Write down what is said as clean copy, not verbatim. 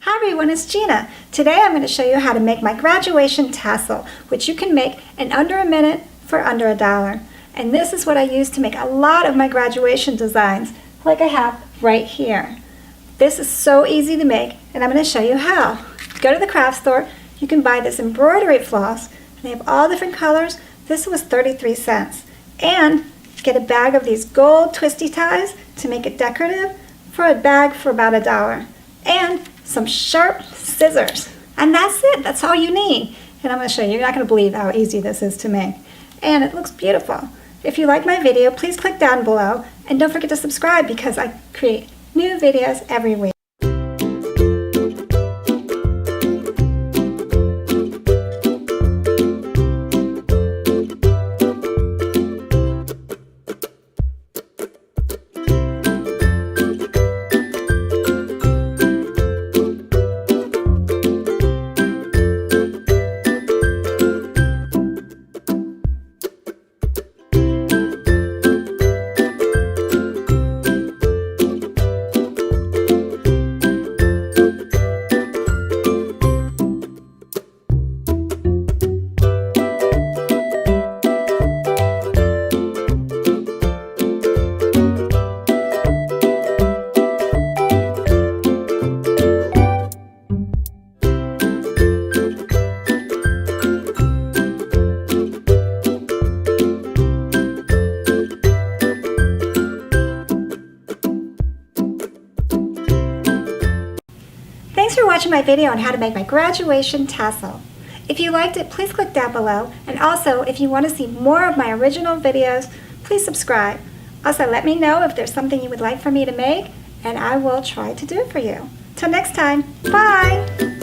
Hi everyone, it's Gina. Today I'm going to show you how to make my graduation tassel, which you can make in under a minute for under $1. And this is what I use to make a lot of my graduation designs, like I have right here. This is so easy to make, and I'm going to show you how. Go to the craft store, you can buy this embroidery floss, and they have all different colors. This was 33 cents. And get a bag of these gold twisty ties to make it decorative for a bag for about $1. And some sharp scissors. And that's it. That's all you need. And I'm going to show you. You're not going to believe how easy this is to make. And it looks beautiful. If you like my video, please click down below. And don't forget to subscribe because I create new videos every week. Thanks for watching my video on how to make my graduation tassel. If you liked it, please click down below. And also, if you want to see more of my original videos, please subscribe. Also, let me know if there's something you would like for me to make, and I will try to do it for you. Till next time, bye!